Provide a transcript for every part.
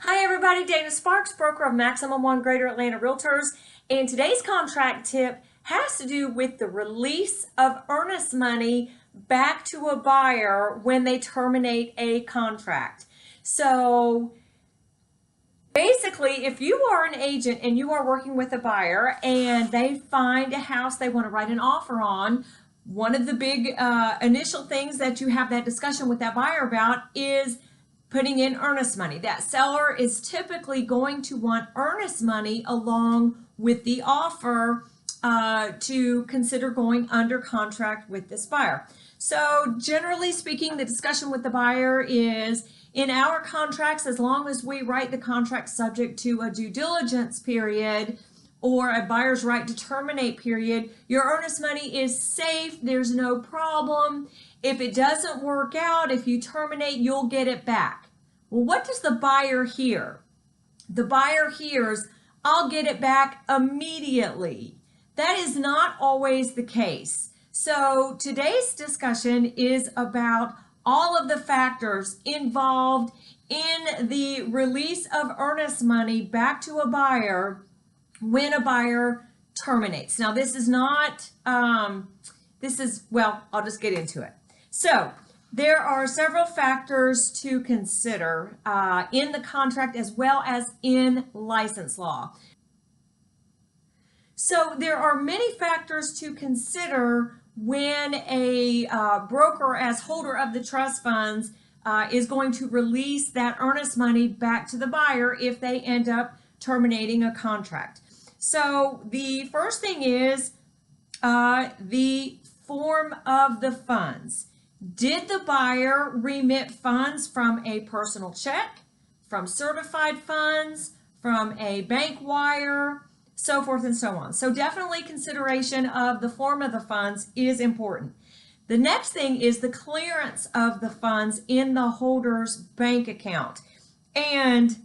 Hi everybody, Dana Sparks, broker of Maximum One Greater Atlanta Realtors, and today's contract tip has to do with the release of earnest money back to a buyer when they terminate a contract. So basically, if you are an agent and you are working with a buyer and they find a house they want to write an offer on, one of the big initial things that you have that discussion with that buyer about is putting in earnest money. That seller is typically going to want earnest money along with the offer to consider going under contract with this buyer. So generally speaking, the discussion with the buyer is in our contracts, as long as we write the contract subject to a due diligence period or a buyer's right to terminate period, your earnest money is safe. There's no problem. If it doesn't work out, if you terminate, you'll get it back. Well, what does the buyer hear? The buyer hears, I'll get it back immediately. That is not always the case. So today's discussion is about all of the factors involved in the release of earnest money back to a buyer when a buyer terminates. Now, this is not, well, I'll just get into it. So there are several factors to consider in the contract as well as in license law. So there are many factors to consider when a broker, as holder of the trust funds, is going to release that earnest money back to the buyer if they end up terminating a contract. So the first thing is the form of the funds. Did the buyer remit funds from a personal check, from certified funds, from a bank wire, so forth and so on? So definitely consideration of the form of the funds is important. The next thing is the clearance of the funds in the holder's bank account. And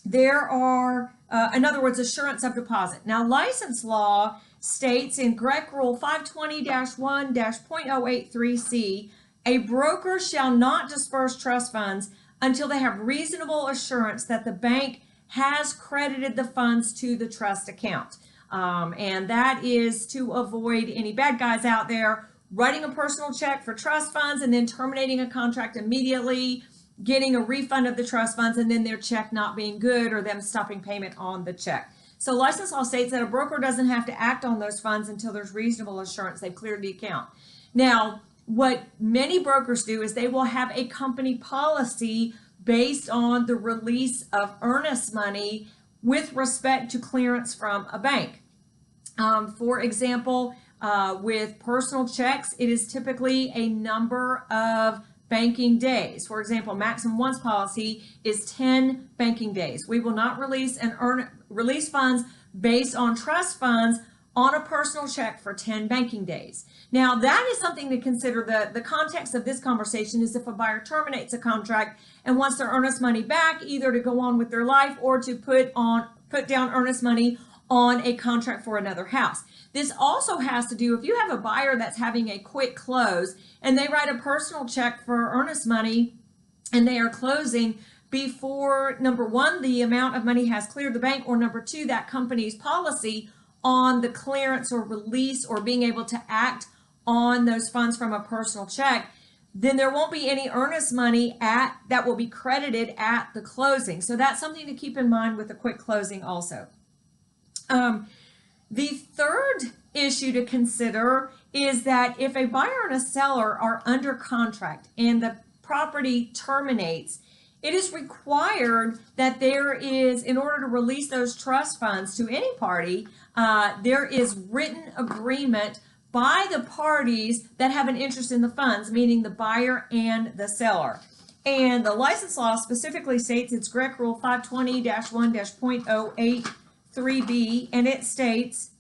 there are, in other words, assurance of deposit. Now, license law states in GREC Rule 520-1-.083C, a broker shall not disperse trust funds until they have reasonable assurance that the bank has credited the funds to the trust account. And that is to avoid any bad guys out there writing a personal check for trust funds and then terminating a contract immediately, getting a refund of the trust funds, and then their check not being good or them stopping payment on the check. So license law states that a broker doesn't have to act on those funds until there's reasonable assurance they've cleared the account. Now, what many brokers do is they will have a company policy based on the release of earnest money with respect to clearance from a bank. For example, with personal checks, it is typically a number of banking days. For example, Maximum One's policy is 10 banking days. We will not release release funds based on trust funds on a personal check for 10 banking days. Now, that is something to consider. The context of this conversation is if a buyer terminates a contract and wants their earnest money back, either to go on with their life or to put down earnest money on a contract for another house. This also has to do if you have a buyer that's having a quick close and they write a personal check for earnest money and they are closing before, number one, the amount of money has cleared the bank, or number two, that company's policy on the clearance or release or being able to act on those funds from a personal check, then there won't be any earnest money that will be credited at the closing. So that's something to keep in mind with a quick closing also. The third issue to consider is that if a buyer and a seller are under contract and the property terminates, it is required that there is, in order to release those trust funds to any party, there is written agreement by the parties that have an interest in the funds, meaning the buyer and the seller. And the license law specifically states, it's GREC Rule 520-1-.083B, and it states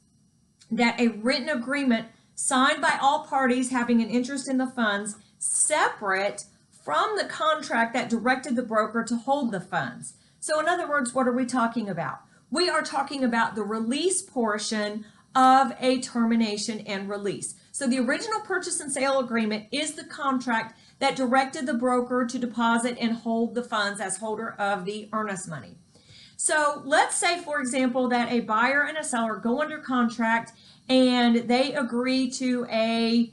that a written agreement signed by all parties having an interest in the funds separate from the contract that directed the broker to hold the funds. So in other words, what are we talking about? We are talking about the release portion of a termination and release. So the original purchase and sale agreement is the contract that directed the broker to deposit and hold the funds as holder of the earnest money. So let's say, for example, that a buyer and a seller go under contract and they agree to a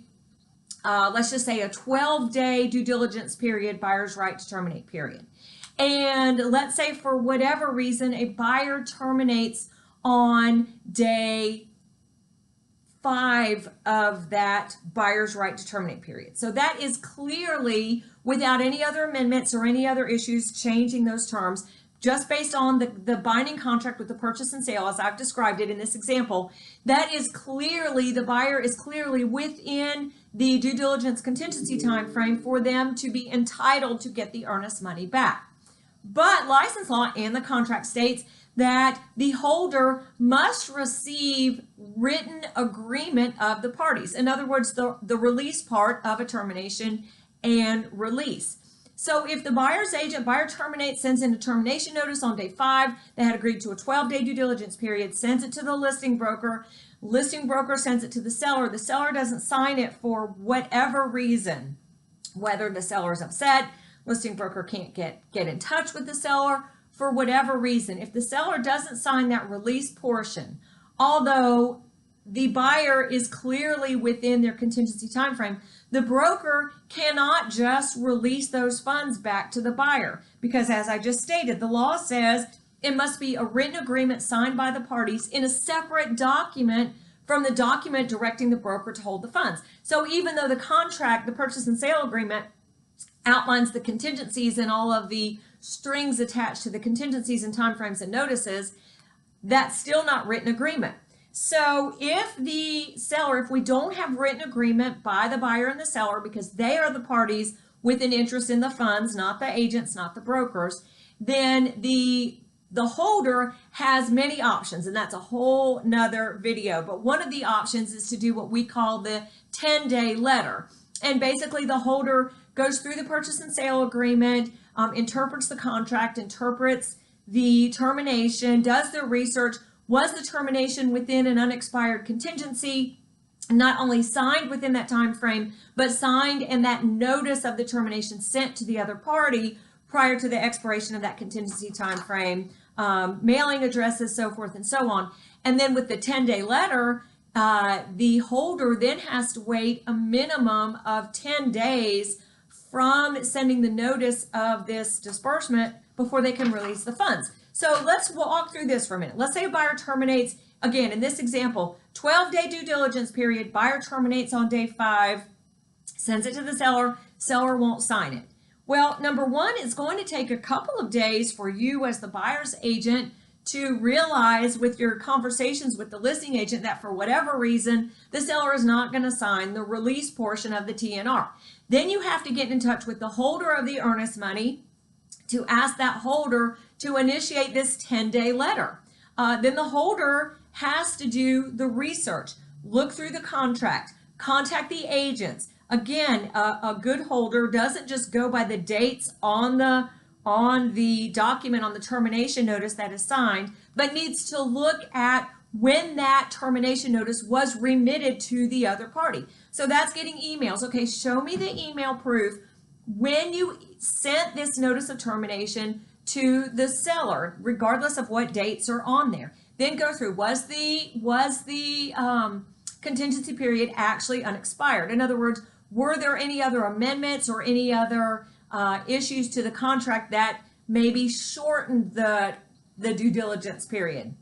let's just say a 12-day due diligence period, buyer's right to terminate period. And let's say for whatever reason, a buyer terminates on day 5 of that buyer's right to terminate period. So that is clearly, without any other amendments or any other issues changing those terms, just based on the binding contract with the purchase and sale, as I've described it in this example, that is clearly, the buyer is clearly within the due diligence contingency time frame for them to be entitled to get the earnest money back. But license law and the contract states that the holder must receive written agreement of the parties. In other words, the release part of a termination and release. So if the buyer's agent, buyer terminates, sends in a termination notice on day 5, they had agreed to a 12-day due diligence period, sends it to the listing broker sends it to the seller doesn't sign it for whatever reason, whether the seller is upset, listing broker can't get in touch with the seller, for whatever reason. If the seller doesn't sign that release portion, although the buyer is clearly within their contingency time frame, the broker cannot just release those funds back to the buyer, because as I just stated, the law says it must be a written agreement signed by the parties in a separate document from the document directing the broker to hold the funds. So even though the contract, the purchase and sale agreement, outlines the contingencies and all of the strings attached to the contingencies and timeframes and notices, that's still not written agreement. So if we don't have written agreement by the buyer and the seller, because they are the parties with an interest in the funds, not the agents, not the brokers, then the holder has many options, and that's a whole nother video. But one of the options is to do what we call the 10-day letter. And basically the holder goes through the purchase and sale agreement, interprets the contract, interprets the termination, does their research. Was the termination within an unexpired contingency? Not only signed within that time frame, but signed and that notice of the termination sent to the other party prior to the expiration of that contingency time frame, mailing addresses, so forth and so on. And then with the 10-day letter, the holder then has to wait a minimum of 10 days from sending the notice of this disbursement before they can release the funds. So let's walk through this for a minute. Let's say a buyer terminates, again, in this example, 12-day due diligence period, buyer terminates on day 5, sends it to the seller, seller won't sign it. Well, number one, it's going to take a couple of days for you as the buyer's agent to realize with your conversations with the listing agent that for whatever reason, the seller is not going to sign the release portion of the TNR. Then you have to get in touch with the holder of the earnest money to ask that holder to initiate this 10-day letter. Then the holder has to do the research, look through the contract, contact the agents. Again, a good holder doesn't just go by the dates on the document, on the termination notice that is signed, but needs to look at when that termination notice was remitted to the other party. So that's getting emails. Okay, show me the email proof when you sent this notice of termination to the seller, regardless of what dates are on there. Then go through, was the contingency period actually unexpired? In other words, were there any other amendments or any other issues to the contract that maybe shortened the due diligence period?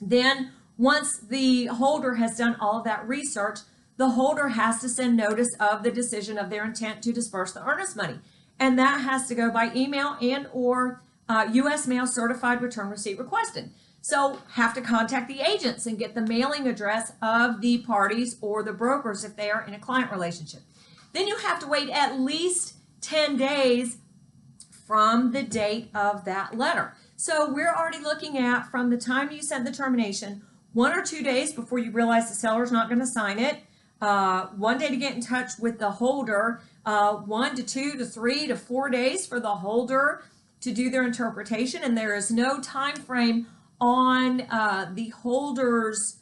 Then once the holder has done all of that research, the holder has to send notice of the decision of their intent to disperse the earnest money. And that has to go by email and or U.S. mail certified return receipt requested. So have to contact the agents and get the mailing address of the parties or the brokers if they are in a client relationship. Then you have to wait at least 10 days from the date of that letter. So we're already looking at from the time you sent the termination, 1 or 2 days before you realize the seller's not going to sign it, 1 day to get in touch with the holder, 1 to 2 to 3 to 4 days for the holder to do their interpretation, and there is no time frame on the holder's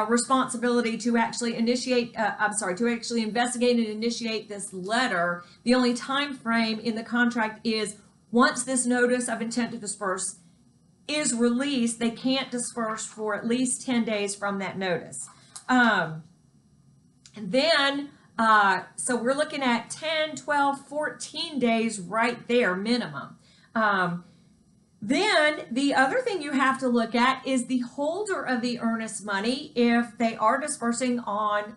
responsibility to actually initiate, to actually investigate and initiate this letter. The only time frame in the contract is once this notice of intent to disperse is released, they can't disperse for at least 10 days from that notice. So we're looking at 10, 12, 14 days right there minimum. Then the other thing you have to look at is the holder of the earnest money, if they are dispersing on,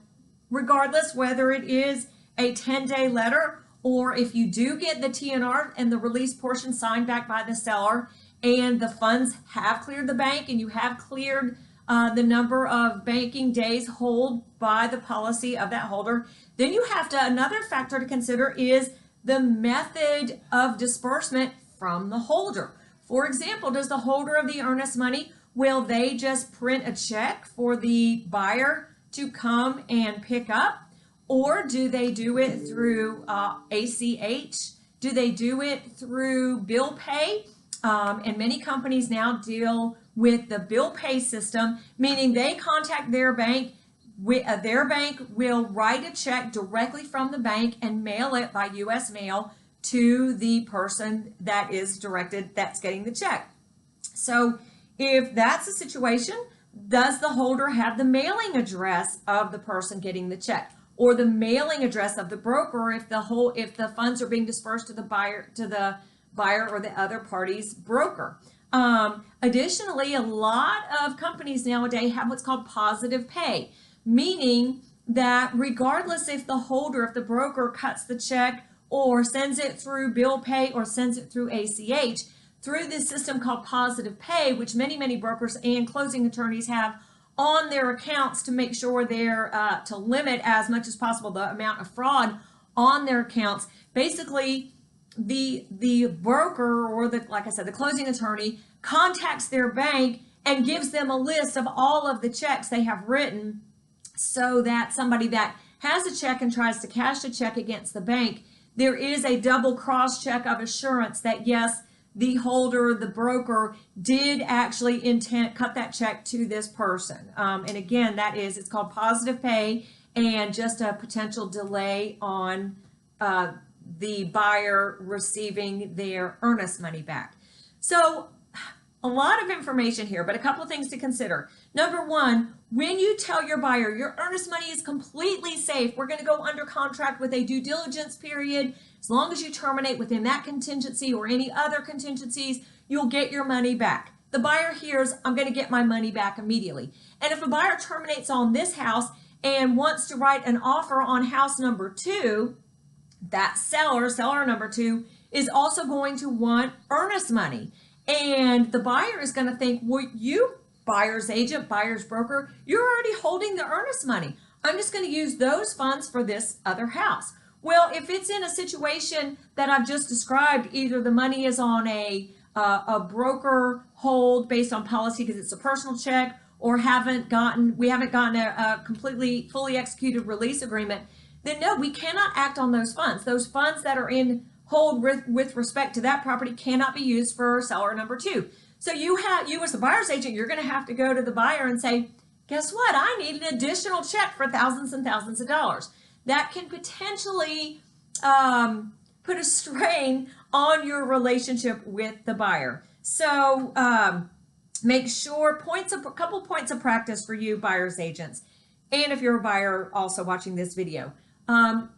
regardless whether it is a 10-day letter or if you do get the TNR and the release portion signed back by the seller and the funds have cleared the bank and you have cleared the number of banking days hold by the policy of that holder, then you have to, another factor to consider is the method of disbursement from the holder. For example, does the holder of the earnest money, will they just print a check for the buyer to come and pick up? Or do they do it through ACH? Do they do it through bill pay? And many companies now deal with the bill pay system, meaning they contact their bank. Their bank will write a check directly from the bank and mail it by U.S. mail to the person that is directed, that's getting the check. So if that's the situation, does the holder have the mailing address of the person getting the check, or the mailing address of the broker if the funds are being dispersed to the buyer or the other party's broker? Additionally, a lot of companies nowadays have what's called positive pay, meaning that regardless if the broker cuts the check or sends it through bill pay or sends it through ACH, through this system called positive pay, which many brokers and closing attorneys have on their accounts to make sure they're to limit as much as possible the amount of fraud on their accounts. Basically, the broker or like I said, the closing attorney contacts their bank and gives them a list of all of the checks they have written, so that somebody that has a check and tries to cash a check against the bank, there is a double cross check of assurance that yes, the holder, the broker, did actually cut that check to this person. And again, it's called positive pay, and just a potential delay on the buyer receiving their earnest money back. So a lot of information here, but a couple of things to consider. Number one, when you tell your buyer your earnest money is completely safe, we're going to go under contract with a due diligence period. As long as you terminate within that contingency or any other contingencies, you'll get your money back. The buyer hears, I'm going to get my money back immediately. And if a buyer terminates on this house and wants to write an offer on house number 2, that seller number 2, is also going to want earnest money. And the buyer is going to think, well, you, buyer's agent, buyer's broker, you're already holding the earnest money. I'm just going to use those funds for this other house. Well, if it's in a situation that I've just described, either the money is on a broker hold based on policy because it's a personal check, or we haven't gotten a completely fully executed release agreement, then no, we cannot act on those funds. Those funds that are in hold with respect to that property cannot be used for seller number 2. So you as the buyer's agent, you're going to have to go to the buyer and say, guess what? I need an additional check for thousands and thousands of dollars. That can potentially put a strain on your relationship with the buyer. So make sure a couple points of practice for you buyer's agents. And if you're a buyer also watching this video,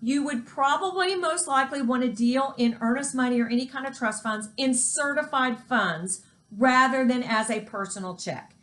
you would probably most likely want to deal in earnest money or any kind of trust funds in certified funds rather than as a personal check.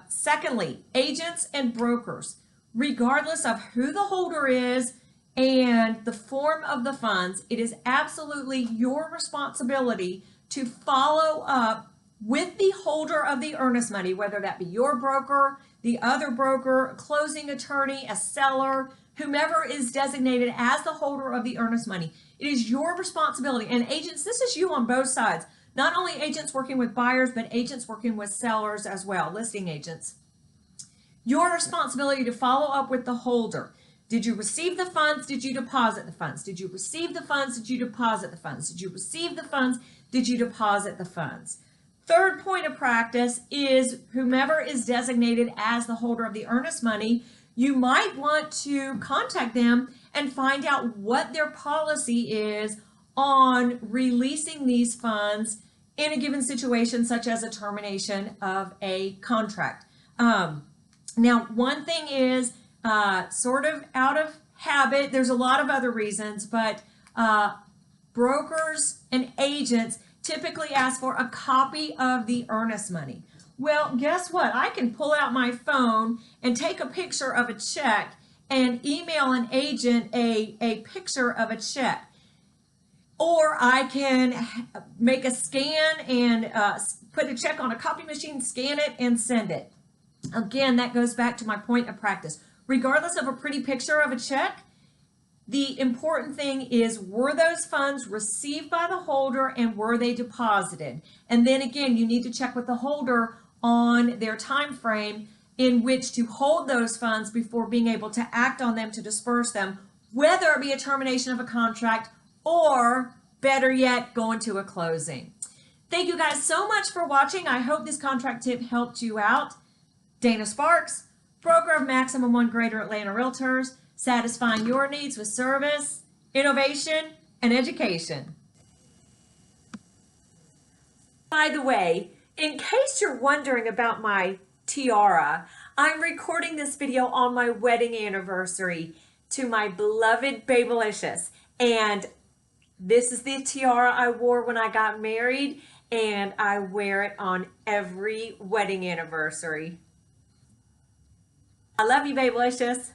Secondly, agents and brokers, regardless of who the holder is and the form of the funds, it is absolutely your responsibility to follow up with the holder of the earnest money, whether that be your broker, the other broker, a closing attorney, a seller, whomever is designated as the holder of the earnest money. It is your responsibility. And agents, this is you on both sides. Not only agents working with buyers, but agents working with sellers as well, listing agents. Your responsibility to follow up with the holder. Did you receive the funds? Did you deposit the funds? Did you receive the funds? Did you deposit the funds? Did you receive the funds? Did you deposit the funds? Third point of practice is whomever is designated as the holder of the earnest money, you might want to contact them and find out what their policy is on releasing these funds in a given situation, such as a termination of a contract. Now, one thing is sort of out of habit. There's a lot of other reasons, but brokers and agents typically ask for a copy of the earnest money. Well, guess what? I can pull out my phone and take a picture of a check and email an agent a picture of a check. Or I can make a scan and put a check on a copy machine, scan it, and send it. Again, that goes back to my point of practice. Regardless of a pretty picture of a check, the important thing is, were those funds received by the holder and were they deposited? And then again, you need to check with the holder on their time frame in which to hold those funds before being able to act on them to disperse them, whether it be a termination of a contract or, better yet, go into a closing. Thank you guys so much for watching. I hope this contract tip helped you out. Dana Sparks, broker of Maximum One Greater Atlanta Realtors, satisfying your needs with service, innovation, and education. By the way, in case you're wondering about my tiara, I'm recording this video on my wedding anniversary to my beloved Babylicious. And this is the tiara I wore when I got married, and I wear it on every wedding anniversary. I love you, Babylicious.